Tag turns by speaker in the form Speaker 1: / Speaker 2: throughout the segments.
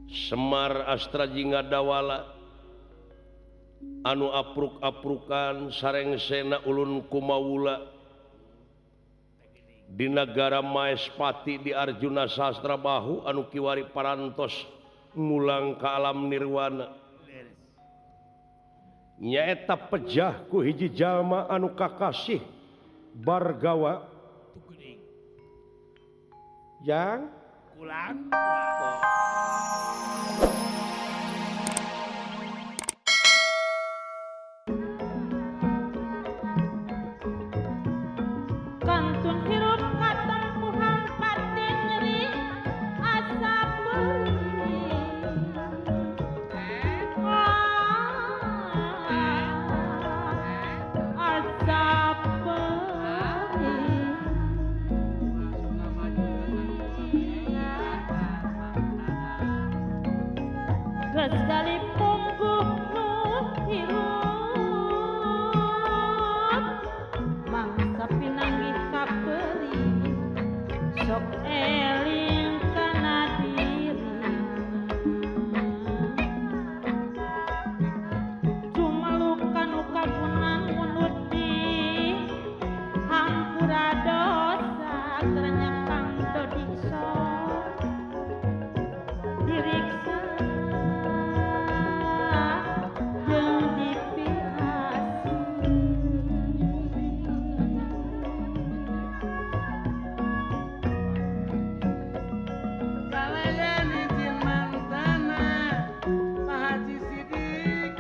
Speaker 1: Semar Astra Jingga Dawala anu apruk-aprukan sareng sena ulun kumawula di negara Maespati di Arjuna Sastra Bahu anu kiwari parantos ngulang ke alam nirwana nyaeta pejah ku hiji jalma anu kakasih bargawa yang
Speaker 2: Kulang.
Speaker 3: Kantun hirup katempuhan batin nyeri asa perih. Asa perih. Geus gali punggung nu hirup mangsa pinanggih kaperi sok eling kana diri jumalukan nu kagunang munut di hampura dosa ternyata dodikso diriksa jeung dipihasi
Speaker 2: Salayan izin mantana Pak Haji Sidik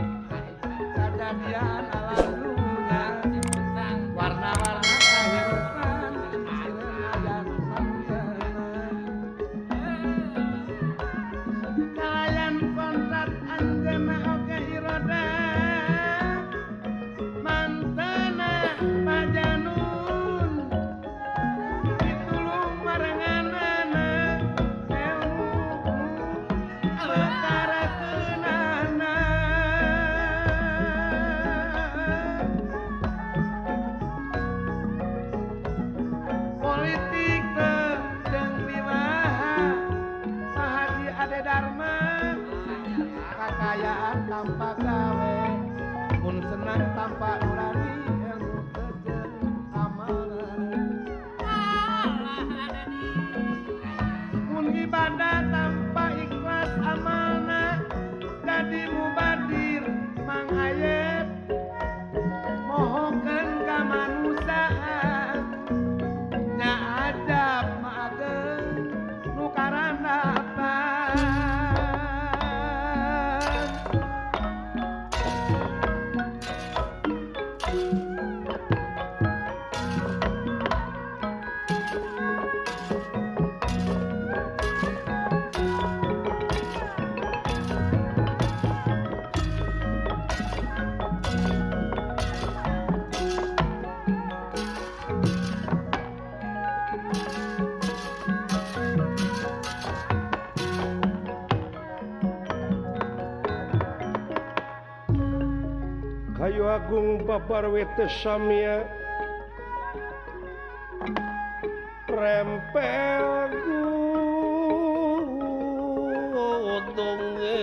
Speaker 2: Sajadian alalunya warna-warna kehidupan Sirnajan samudana Salayan kontrak anjeunna oge iroda mantana Pak Janun ditulung marenganana ilmu betarakeunana politik teu jeung wibaha Pak Haji Ade Dharma kakayaan tanpa gawe mun senang tanpa nurani ilmu teu jeung amalna mun ibadah tanpa ikhlas amalna jadi mubadir mangayet mohokeun ka manusaan nya ajab maageun nu karandapan
Speaker 1: Kayu Agung Babarwe teu samia rempel godonge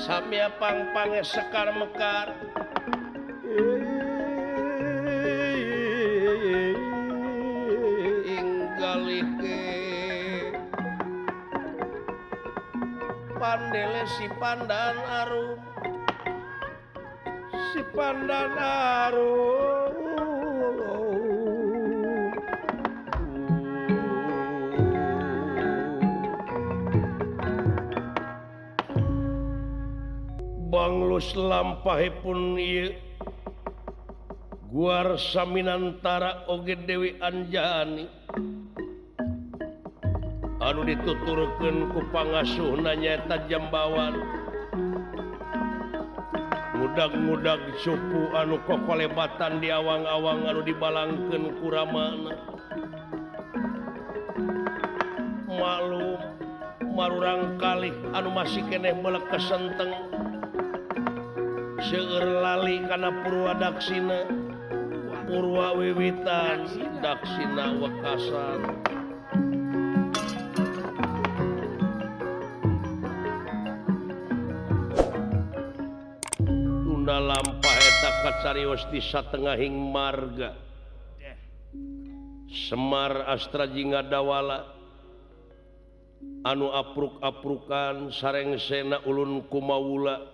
Speaker 1: samia pangpange sekar mekar inggalike pandele si pandan arum si pandan arum banglus lampahipun ieu guar saminantara oge Dewi Anjani anu dituturkeun ku pangasuhna nyaeta Jambawan ngudag-ngudag supu anu kokolebatan di awang-awang anu dibalangkeun ku ramana maklum marurang kalih anu masih keneh meulek kesenteng seueur lali kana Purwadaksina Purwa wiwitan daksina wekasan tunda lampah eta kacarios di satengahing marga Semar Astra Jingga Dawala anu apruk-aprukan sareng sena ulun kumaula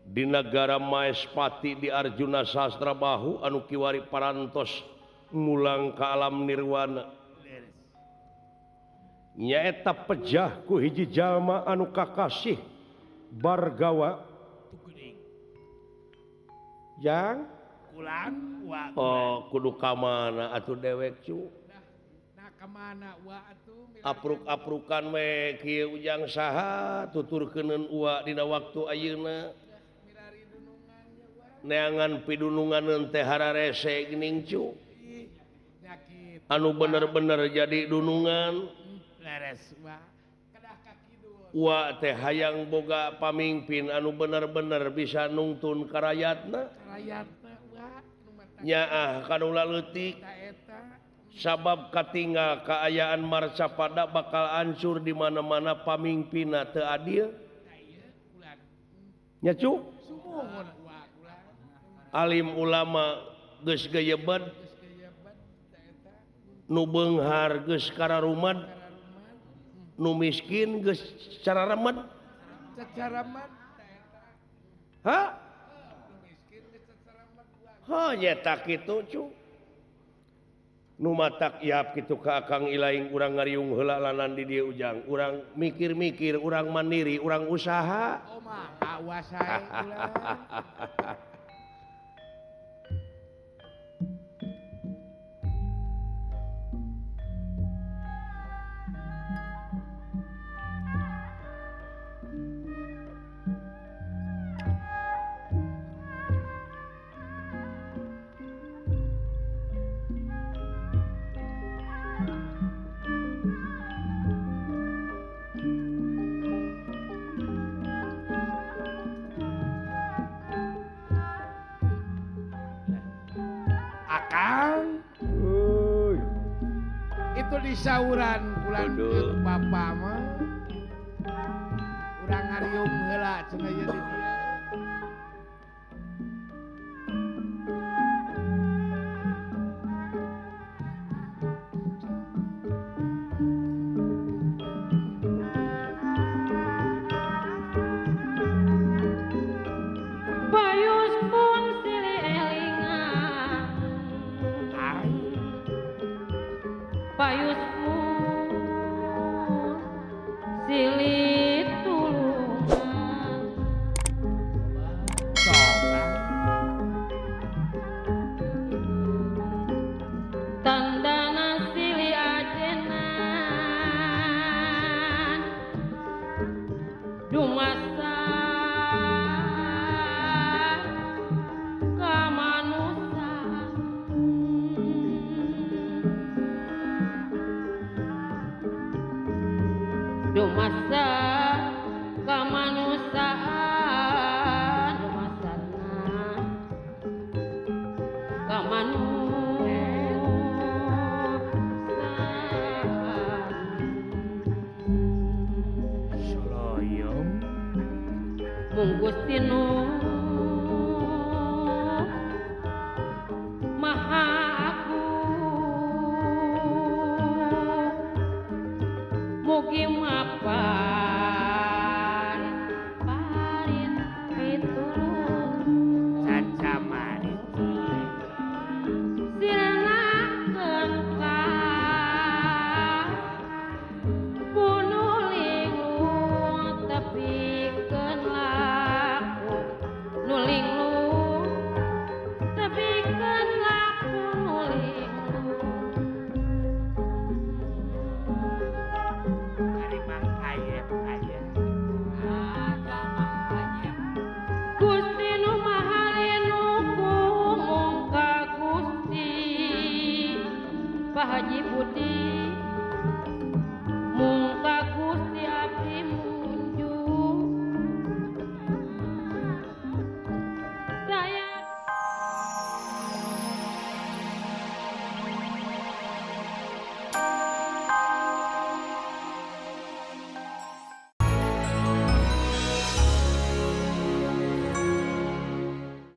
Speaker 1: di negara Maespati di Arjuna Sastra Bahu anu kiwari parantos ngulang ka alam nirwana nyaeta pejah ku hiji jalma anu kakasih bargawa yang
Speaker 2: Kulan wa
Speaker 1: oh kudu kamana atuh dewek cu
Speaker 2: nah kemana wa atuh
Speaker 1: apruk-aprukan we kieu ujang saha tuturkeuneun uwa dina waktu ayeuna
Speaker 2: mirari dunungannya wa
Speaker 1: neangan pidunungan teh hararese geuning cu
Speaker 2: nyakit
Speaker 1: anu bener-bener jadi dunungan
Speaker 2: leres wa kedah kaki dulu
Speaker 1: wa teh hayang boga pamimpin anu bener-bener bisa nungtun ka rakyatna
Speaker 2: rakyatna wa nu mata
Speaker 1: nyaah kanu leutik
Speaker 2: eta
Speaker 1: sabab katinggal kaayaan marcapada bakal hancur di mana-mana pamimpinna teu adil
Speaker 2: ieu kulan
Speaker 1: nya cu
Speaker 2: sumuhun wa kulan
Speaker 1: alim ulama geus gayebet
Speaker 2: geus kayabat eta
Speaker 1: nu beunghar geus kararumad
Speaker 2: kararuman
Speaker 1: nu miskin geus cararemed
Speaker 2: secara man eta
Speaker 1: ha
Speaker 2: miskin geus secara man wa
Speaker 1: ha nyata kitu cu nu matak iap kitu ka akang ilaing urang ngariung heula lanan di dieu ujang urang mikir-mikir urang mandiri urang usaha
Speaker 2: oma awas sae kulan Akang itu di sauran bulan
Speaker 1: Aduh.
Speaker 2: Bapak mah urang ngariung heula cenah ieu di dieu
Speaker 3: Bayus pun silih elingan
Speaker 2: ai
Speaker 3: Bayus pun silih tulungan
Speaker 2: coba
Speaker 3: tandana silih ajenan dumasa kamanusaan dumasa kamanusaan dumasana kamanusaan
Speaker 2: soloyom
Speaker 3: Mung Gusti Nu Maha Agung mugi mapan parin pitulung
Speaker 2: cacamari
Speaker 3: siranakeun ka punulinglung tepikeun laku nulinglung tepikeun laku nulinglung
Speaker 2: ari mang ayep ayep
Speaker 3: Gusti Nu Mahalinu kumung ka Gusti Pak Haji